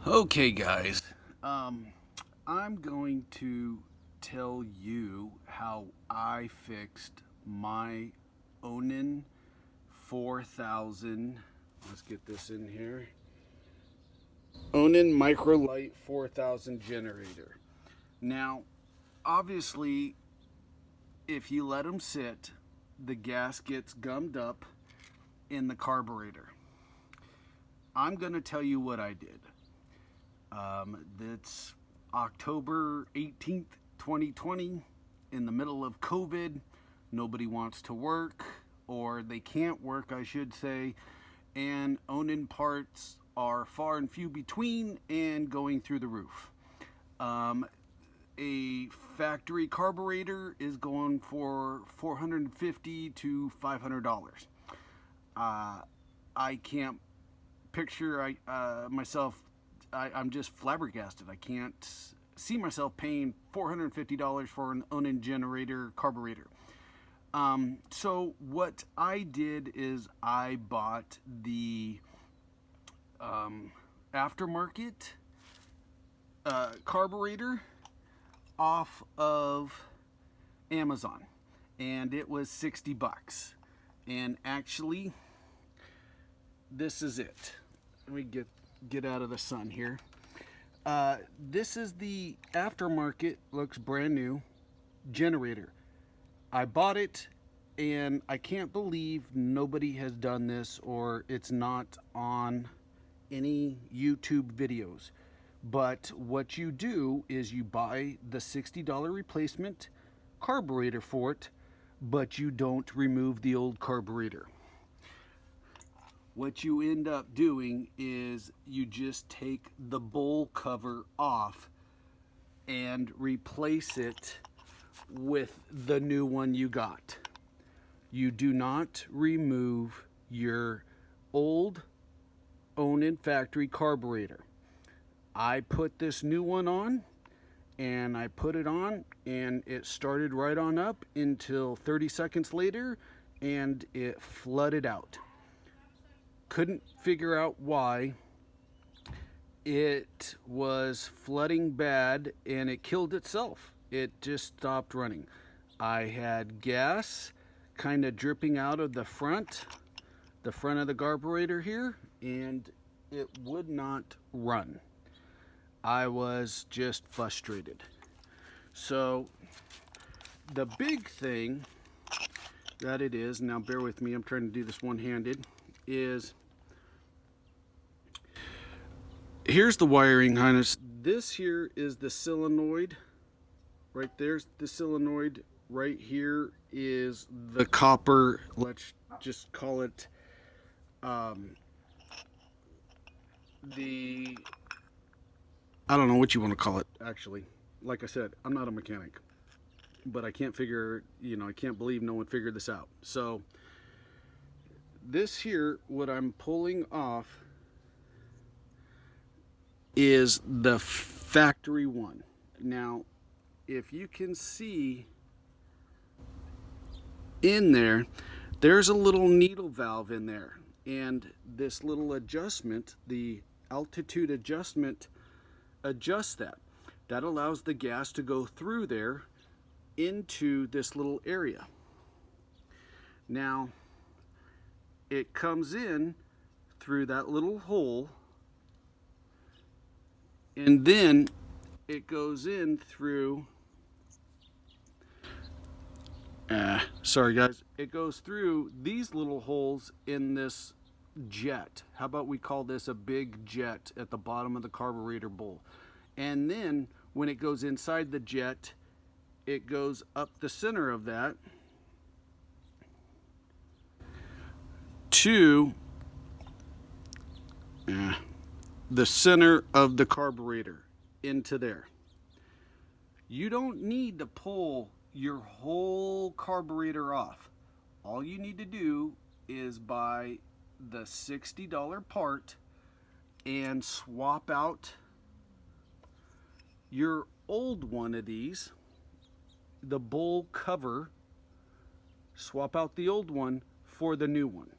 Okay, guys, I'm going to tell you how I fixed my Onan 4000. Let's get this in here. Onan Microlight 4000 generator. Now, obviously, if you let them sit, the gas gets gummed up in the carburetor. I'm going to tell you what I did. It's October 18th, 2020, in the middle of COVID. Nobody wants to work, or they can't work, I should say, and Onan parts are far and few between and going through the roof. A factory carburetor is going for $450 to $500. I can't picture myself. I'm just flabbergasted. I can't see myself paying $450 for an Onan generator carburetor. So what I did is I bought the aftermarket carburetor off of Amazon, and it was 60 bucks. And actually, this is it. Let me get out of the sun here. This is the aftermarket, looks brand new generator. I bought it, and I can't believe nobody has done this, or it's not on any YouTube videos. But what you do is you buy the $60 replacement carburetor for it, but you don't remove the old carburetor. What you end up doing is you just take the bowl cover off and replace it with the new one you got. You do not remove your old Onan factory carburetor. I put this new one on, and I put it on, and it started right on up until 30 seconds later, and it flooded out. Couldn't figure out why. It was flooding bad, and it killed itself. It just stopped running. I had gas kind of dripping out of the front of the carburetor here, and it would not run. I was just frustrated. So the big thing that it is, now bear with me, I'm trying to do this one-handed, is here's the wiring harness. This here is the solenoid. Right there's the solenoid. Right here is the copper, let's just call it the, I don't know what you want to call it, actually. Like I said, I'm not a mechanic, but I can't figure, I can't believe no one figured this out. So this here, what I'm pulling off is the factory one. Now, if you can see in there, there's a little needle valve in there, and this little adjustment, the altitude adjustment, adjusts that. That allows the gas to go through there into this little area. Now, it comes in through that little hole, and then it goes in through, sorry guys, it goes through these little holes in this jet. How about we call this a big jet at the bottom of the carburetor bowl? And then when it goes inside the jet, it goes up the center of that to the center of the carburetor into there. You don't need to pull your whole carburetor off. All you need to do is buy the $60 part and swap out your old one of these, the bowl cover, swap out the old one for the new one.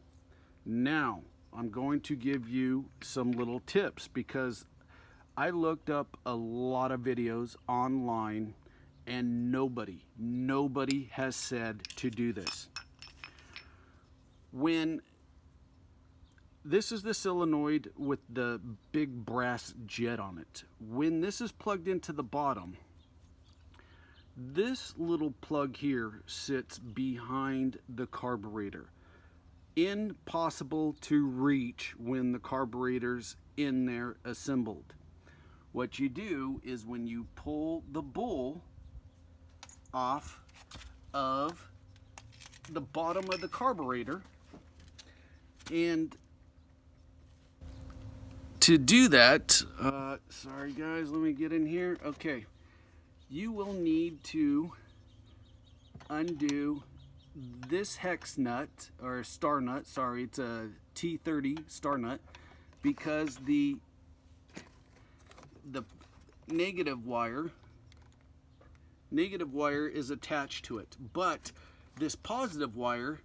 Now, I'm going to give you some little tips, because I looked up a lot of videos online, and nobody has said to do this. When this is the solenoid with the big brass jet on it. When this is plugged into the bottom, this little plug here sits behind the carburetor. Impossible to reach when the carburetor's in there assembled. What you do is when you pull the bowl off of the bottom of the carburetor, and to do that, sorry guys, let me get in here. Okay, you will need to undo this hex nut, or star nut, sorry, it's a T30 star nut, because the negative wire is attached to it, but this positive wire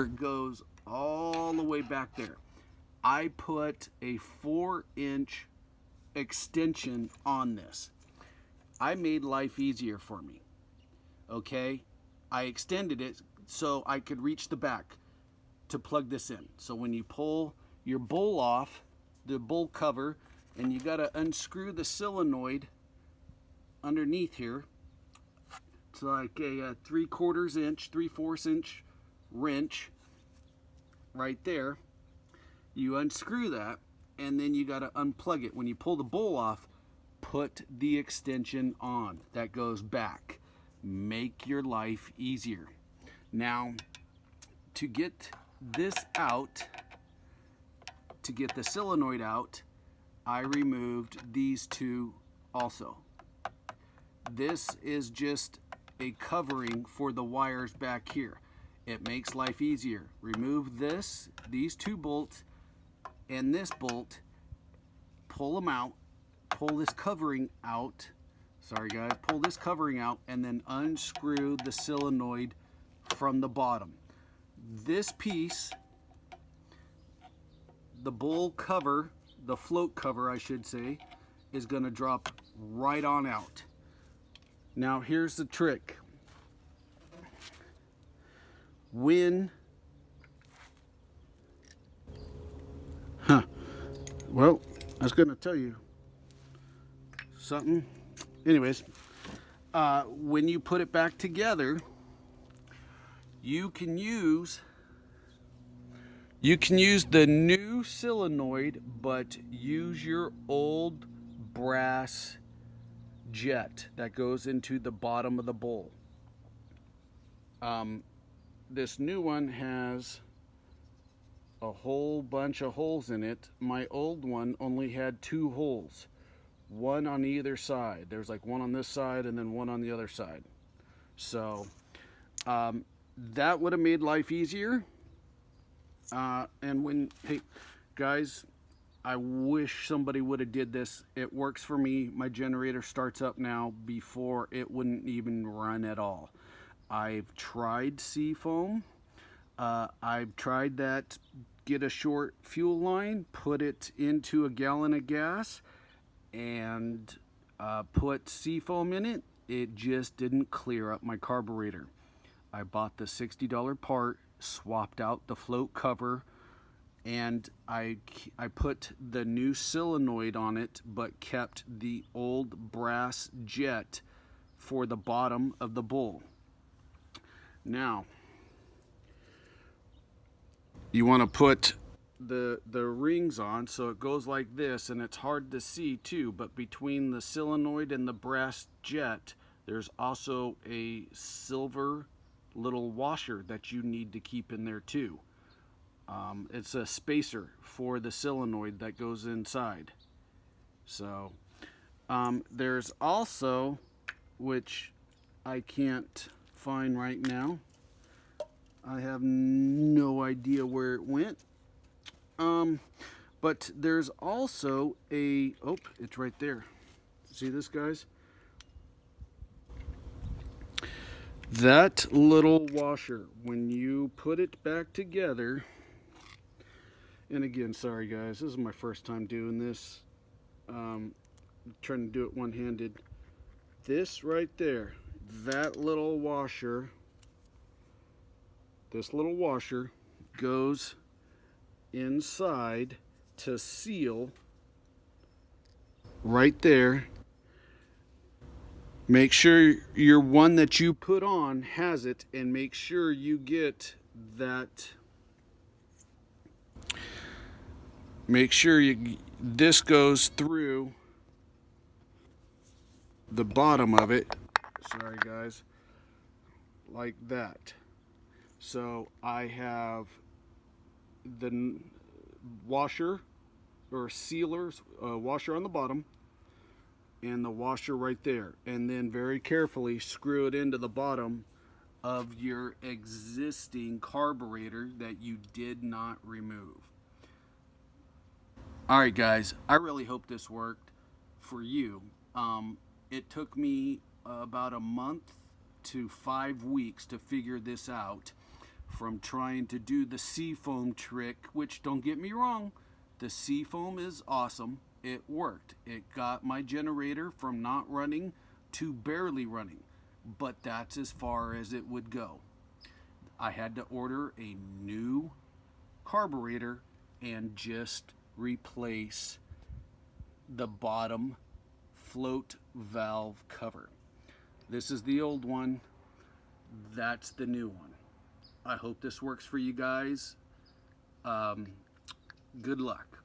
goes all the way back there. I put a 4-inch extension on this. I made life easier for me. Okay, I extended it so I could reach the back to plug this in. So when you pull your bowl off, the bowl cover, and you got to unscrew the solenoid underneath here. It's like a 3/4 inch, 3/4 inch wrench right there. You unscrew that, and then you got to unplug it. When you pull the bowl off, put the extension on. That goes back. Make your life easier. Now, to get this out, to get the solenoid out, I removed these two also. This is just a covering for the wires back here. It makes life easier. Remove these two bolts and this bolt, pull them out, pull this covering out, sorry guys, pull this covering out, and then unscrew the solenoid from the bottom. This piece, the bowl cover, the float cover I should say, is going to drop right on out. Now here's the trick. Well, I was going to tell you something. Anyways, when you put it back together, you can use the new solenoid, but use your old brass jet that goes into the bottom of the bowl. This new one has a whole bunch of holes in it. My old one only had 2 holes, one on either side. There's like one on this side and then one on the other side. So that would have made life easier. And hey guys, I wish somebody would have did this. It works for me. My generator starts up now. Before, it wouldn't even run at all. I've tried Seafoam. I've tried that, get a short fuel line, put it into a gallon of gas, and put Seafoam in it. It just didn't clear up my carburetor. I bought the $60 part, swapped out the float cover, and I put the new solenoid on it, but kept the old brass jet for the bottom of the bowl. Now, you want to put the rings on so it goes like this, and it's hard to see too, but between the solenoid and the brass jet, there's also a silver little washer that you need to keep in there too. It's a spacer for the solenoid that goes inside. So there's also, which I can't find right now, I have no idea where it went, but there's also a, oh, it's right there. See this, guys? That little washer, when you put it back together, And again, sorry guys, this is my first time doing this. Trying to do it one-handed. This right there, that little washer, this little washer goes inside to seal right there. Make sure your one that you put on has it, and make sure you get that. Make sure this goes through the bottom of it. Sorry guys, like that. So I have the washer or sealers, washer on the bottom, and the washer right there, and then very carefully screw it into the bottom of your existing carburetor that you did not remove. Alright guys, I really hope this worked for you. It took me about a month to 5 weeks to figure this out, from trying to do the seafoam trick, which, don't get me wrong, the seafoam is awesome. It worked. It got my generator from not running to barely running, but that's as far as it would go. I had to order a new carburetor and just replace the bottom float valve cover. This is the old one. That's the new one. I hope this works for you guys. Good luck.